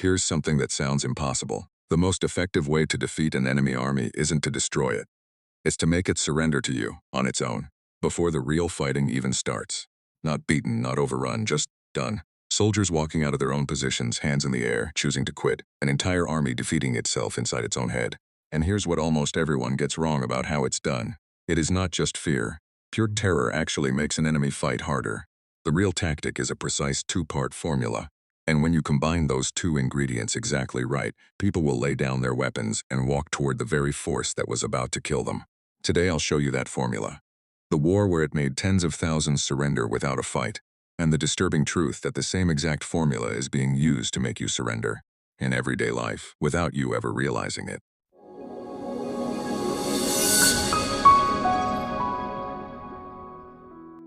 Here's something that sounds impossible. The most effective way to defeat an enemy army isn't to destroy it. It's to make it surrender to you, on its own, before the real fighting even starts. Not beaten, not overrun, just done. Soldiers walking out of their own positions, hands in the air, choosing to quit. An entire army defeating itself inside its own head. And here's what almost everyone gets wrong about how it's done. It is not just fear. Pure terror actually makes an enemy fight harder. The real tactic is a precise two-part formula. And when you combine those two ingredients exactly right, people will lay down their weapons and walk toward the very force that was about to kill them. Today I'll show you that formula. The war where it made tens of thousands surrender without a fight. And the disturbing truth that the same exact formula is being used to make you surrender in everyday life without you ever realizing it.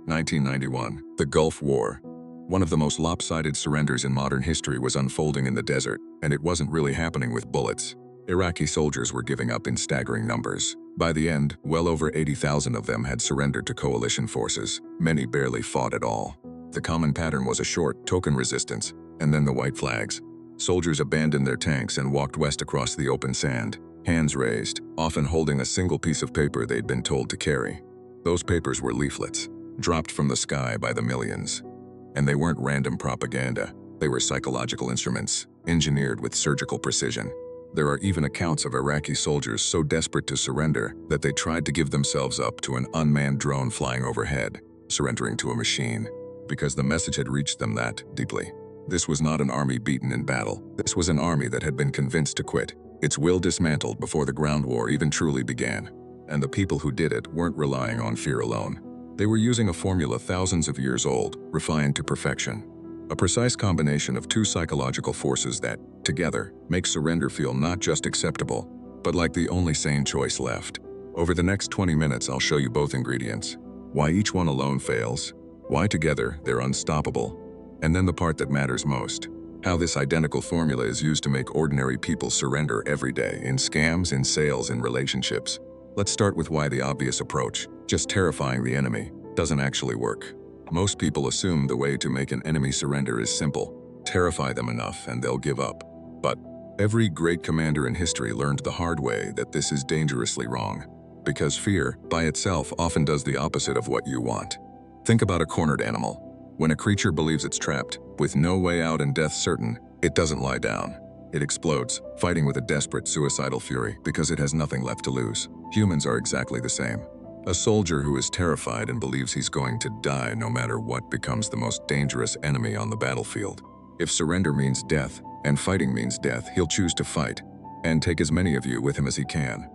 (1991) The Gulf War. One of the most lopsided surrenders in modern history was unfolding in the desert, and it wasn't really happening with bullets. Iraqi soldiers were giving up in staggering numbers. By the end, well over 80,000 of them had surrendered to coalition forces. Many barely fought at all. The common pattern was a short, token resistance, and then the white flags. Soldiers abandoned their tanks and walked west across the open sand, hands raised, often holding a single piece of paper they'd been told to carry. Those papers were leaflets, dropped from the sky by the millions. And they weren't random propaganda. They were psychological instruments, engineered with surgical precision. There are even accounts of Iraqi soldiers so desperate to surrender that they tried to give themselves up to an unmanned drone flying overhead, surrendering to a machine, because the message had reached them that deeply. This was not an army beaten in battle. This was an army that had been convinced to quit, its will dismantled before the ground war even truly began. And the people who did it weren't relying on fear alone. They were using a formula thousands of years old, refined to perfection. A precise combination of two psychological forces that, together, make surrender feel not just acceptable, but like the only sane choice left. Over the next 20 minutes, I'll show you both ingredients. Why each one alone fails, why together they're unstoppable, and then the part that matters most. How this identical formula is used to make ordinary people surrender every day, in scams, in sales, in relationships. Let's start with why the obvious approach, just terrifying the enemy, doesn't actually work. Most people assume the way to make an enemy surrender is simple. Terrify them enough and they'll give up. But every great commander in history learned the hard way that this is dangerously wrong. Because fear, by itself, often does the opposite of what you want. Think about a cornered animal. When a creature believes it's trapped, with no way out and death certain, it doesn't lie down. It explodes, fighting with a desperate, suicidal fury because it has nothing left to lose. Humans are exactly the same. A soldier who is terrified and believes he's going to die no matter what becomes the most dangerous enemy on the battlefield. If surrender means death, and fighting means death, he'll choose to fight, and take as many of you with him as he can.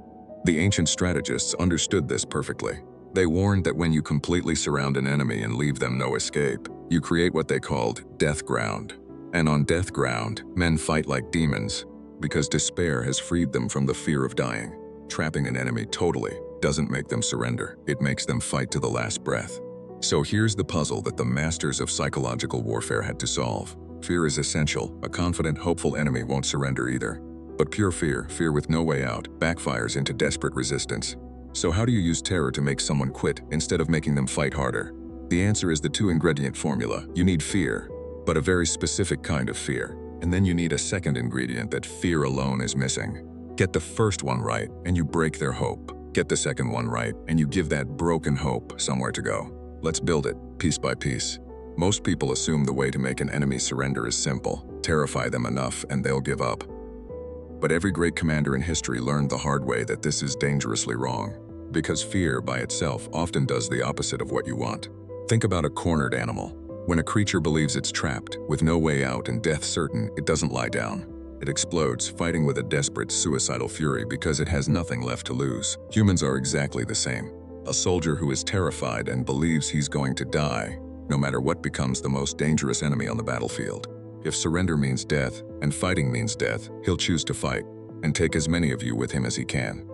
The ancient strategists understood this perfectly. They warned that when you completely surround an enemy and leave them no escape, you create what they called death ground. And on death ground, men fight like demons, because despair has freed them from the fear of dying. Trapping an enemy totally doesn't make them surrender, it makes them fight to the last breath. So here's the puzzle that the masters of psychological warfare had to solve. Fear is essential. A confident, hopeful enemy won't surrender either. But pure fear, fear with no way out, backfires into desperate resistance. So how do you use terror to make someone quit instead of making them fight harder? The answer is the two-ingredient formula. You need fear, but a very specific kind of fear. And then you need a second ingredient that fear alone is missing. Get the first one right, and you break their hope. Get the second one right, and you give that broken hope somewhere to go. Let's build it, piece by piece. Most people assume the way to make an enemy surrender is simple. Terrify them enough, and they'll give up. But every great commander in history learned the hard way that this is dangerously wrong. Because fear, by itself, often does the opposite of what you want. Think about a cornered animal. When a creature believes it's trapped, with no way out and death certain, it doesn't lie down. It explodes, fighting with a desperate, suicidal fury because it has nothing left to lose. Humans are exactly the same. A soldier who is terrified and believes he's going to die, no matter what, becomes the most dangerous enemy on the battlefield. If surrender means death, and fighting means death, he'll choose to fight, and take as many of you with him as he can.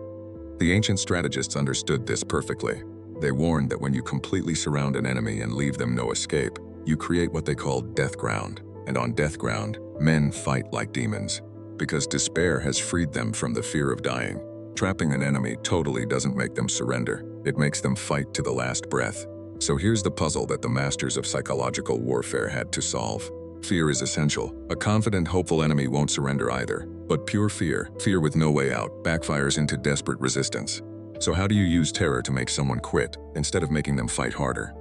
The ancient strategists understood this perfectly. They warned that when you completely surround an enemy and leave them no escape, you create what they called death ground. And on death ground, men fight like demons, because despair has freed them from the fear of dying. Trapping an enemy totally doesn't make them surrender. It makes them fight to the last breath. So here's the puzzle that the masters of psychological warfare had to solve. Fear is essential. A confident, hopeful enemy won't surrender either. But pure fear with no way out, backfires into desperate resistance. So how do you use terror to make someone quit, instead of making them fight harder?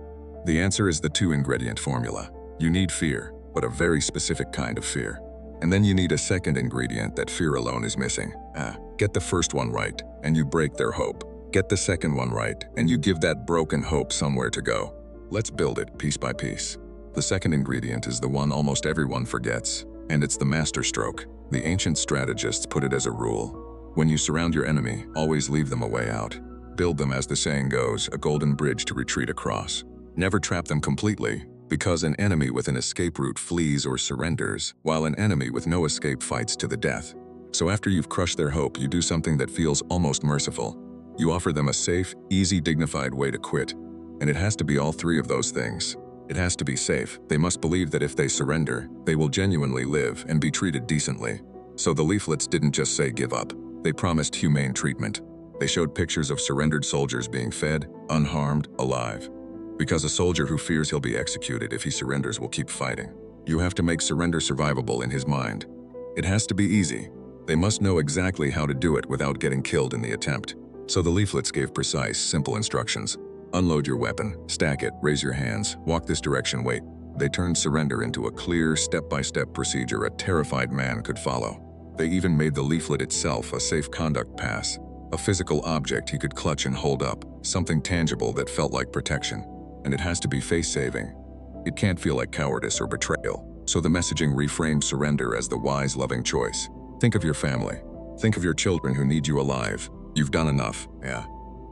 The answer is the two-ingredient formula. You need fear, but a very specific kind of fear. And then you need a second ingredient that fear alone is missing. Get the first one right, and you break their hope. Get the second one right, and you give that broken hope somewhere to go. Let's build it piece by piece. The second ingredient is the one almost everyone forgets, and it's the masterstroke. The ancient strategists put it as a rule. When you surround your enemy, always leave them a way out. Build them, as the saying goes, a golden bridge to retreat across. Never trap them completely, because an enemy with an escape route flees or surrenders, while an enemy with no escape fights to the death. So after you've crushed their hope, you do something that feels almost merciful. You offer them a safe, easy, dignified way to quit. And it has to be all three of those things. It has to be safe. They must believe that if they surrender, they will genuinely live and be treated decently. So the leaflets didn't just say give up. They promised humane treatment. They showed pictures of surrendered soldiers being fed, unharmed, alive. Because a soldier who fears he'll be executed if he surrenders will keep fighting. You have to make surrender survivable in his mind. It has to be easy. They must know exactly how to do it without getting killed in the attempt. So the leaflets gave precise, simple instructions. Unload your weapon, stack it, raise your hands, walk this direction, wait. They turned surrender into a clear, step-by-step procedure a terrified man could follow. They even made the leaflet itself a safe conduct pass, a physical object he could clutch and hold up, something tangible that felt like protection. And it has to be face-saving. It can't feel like cowardice or betrayal. So the messaging reframed surrender as the wise, loving choice. Think of your family. Think of your children who need you alive. You've done enough, yeah.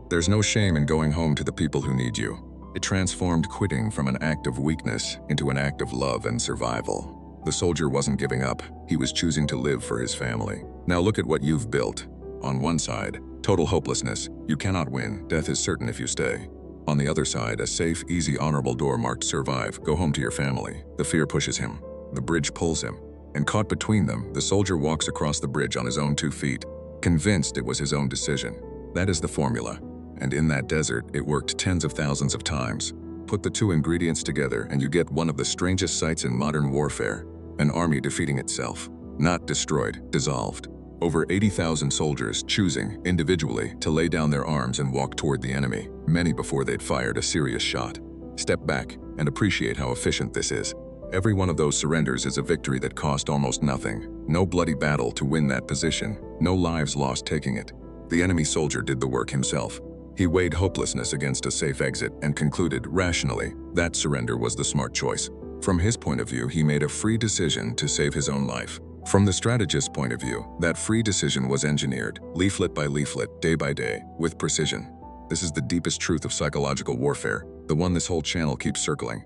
There's no shame in going home to the people who need you. It transformed quitting from an act of weakness into an act of love and survival. The soldier wasn't giving up. He was choosing to live for his family. Now look at what you've built. On one side, total hopelessness. You cannot win. Death is certain if you stay. On the other side, a safe, easy, honorable door marked survive. Go home to your family. The fear pushes him. The bridge pulls him. And caught between them, the soldier walks across the bridge on his own 2 feet, convinced it was his own decision. That is the formula. And in that desert, it worked tens of thousands of times. Put the two ingredients together and you get one of the strangest sights in modern warfare. An army defeating itself. Not destroyed, dissolved. Over 80,000 soldiers choosing, individually, to lay down their arms and walk toward the enemy, many before they'd fired a serious shot. Step back and appreciate how efficient this is. Every one of those surrenders is a victory that cost almost nothing. No bloody battle to win that position. No lives lost taking it. The enemy soldier did the work himself. He weighed hopelessness against a safe exit and concluded, rationally, that surrender was the smart choice. From his point of view, he made a free decision to save his own life. From the strategist's point of view, that free decision was engineered, leaflet by leaflet, day by day, with precision. This is the deepest truth of psychological warfare, the one this whole channel keeps circling.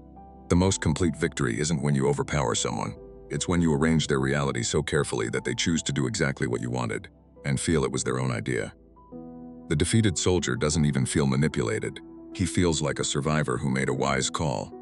The most complete victory isn't when you overpower someone. It's when you arrange their reality so carefully that they choose to do exactly what you wanted, and feel it was their own idea. The defeated soldier doesn't even feel manipulated. He feels like a survivor who made a wise call.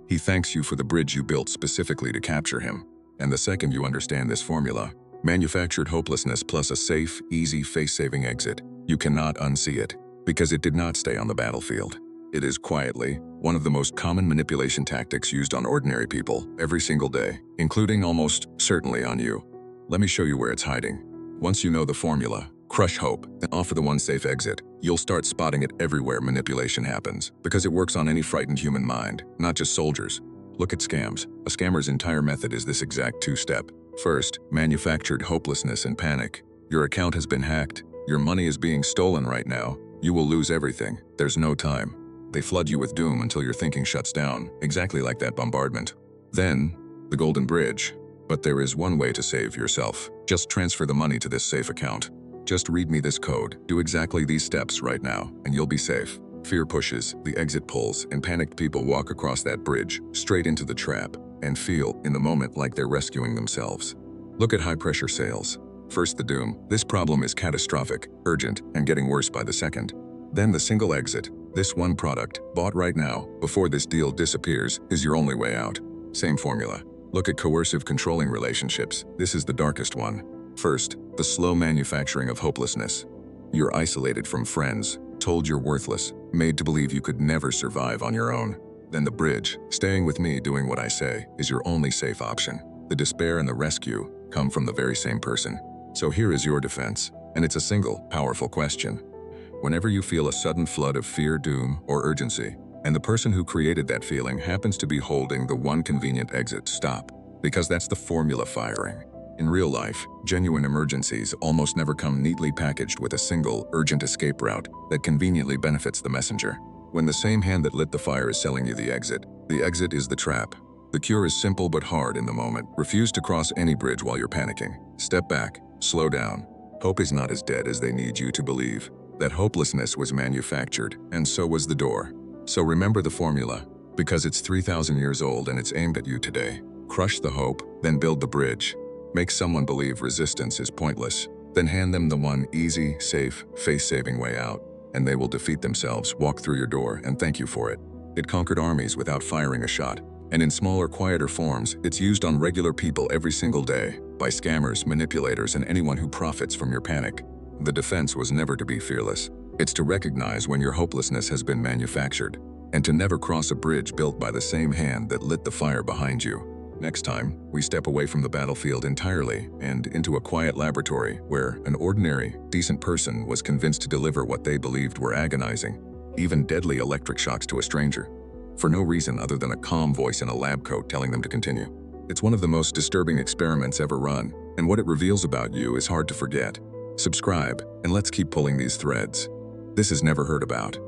He thanks you for the bridge you built specifically to capture him. And the second you understand this formula, manufactured hopelessness plus a safe, easy, face-saving exit, you cannot unsee it, because it did not stay on the battlefield. It is quietly one of the most common manipulation tactics used on ordinary people every single day, including almost certainly on you. Let me show you where it's hiding. Once you know the formula, crush hope, and offer the one safe exit, you'll start spotting it everywhere manipulation happens, because it works on any frightened human mind, not just soldiers. Look at scams. A scammer's entire method is this exact two-step. First, manufactured hopelessness and panic. Your account has been hacked. Your money is being stolen right now. You will lose everything. There's no time. They flood you with doom until your thinking shuts down, exactly like that bombardment. Then, the golden bridge. But there is one way to save yourself. Just transfer the money to this safe account. Just read me this code. Do exactly these steps right now, and you'll be safe. Fear pushes, the exit pulls, and panicked people walk across that bridge, straight into the trap, and feel, in the moment, like they're rescuing themselves. Look at high-pressure sales. First the doom. This problem is catastrophic, urgent, and getting worse by the second. Then the single exit. This one product, bought right now, before this deal disappears, is your only way out. Same formula. Look at coercive controlling relationships. This is the darkest one. First, the slow manufacturing of hopelessness. You're isolated from friends, told you're worthless, made to believe you could never survive on your own. then the bridge, staying with me doing what I say, is your only safe option. The despair and the rescue come from the very same person. So here is your defense, and it's a single, powerful question. Whenever you feel a sudden flood of fear, doom, or urgency, and the person who created that feeling happens to be holding the one convenient exit, stop. Because that's the formula firing. In real life, genuine emergencies almost never come neatly packaged with a single, urgent escape route that conveniently benefits the messenger. When the same hand that lit the fire is selling you the exit is the trap. The cure is simple but hard in the moment. Refuse to cross any bridge while you're panicking. Step back, slow down. Hope is not as dead as they need you to believe. That hopelessness was manufactured, and so was the door. So remember the formula, because it's 3,000 years old and it's aimed at you today. Crush the hope, then build the bridge. Make someone believe resistance is pointless, then hand them the one easy, safe, face-saving way out, and they will defeat themselves, walk through your door, and thank you for it. It conquered armies without firing a shot, and in smaller, quieter forms, it's used on regular people every single day, by scammers, manipulators, and anyone who profits from your panic. The defense was never to be fearless. It's to recognize when your hopelessness has been manufactured, and to never cross a bridge built by the same hand that lit the fire behind you. Next time, we step away from the battlefield entirely and into a quiet laboratory where an ordinary, decent person was convinced to deliver what they believed were agonizing, even deadly electric shocks to a stranger, for no reason other than a calm voice in a lab coat telling them to continue. It's one of the most disturbing experiments ever run, and what it reveals about you is hard to forget. Subscribe, and let's keep pulling these threads. This is Never Heard About.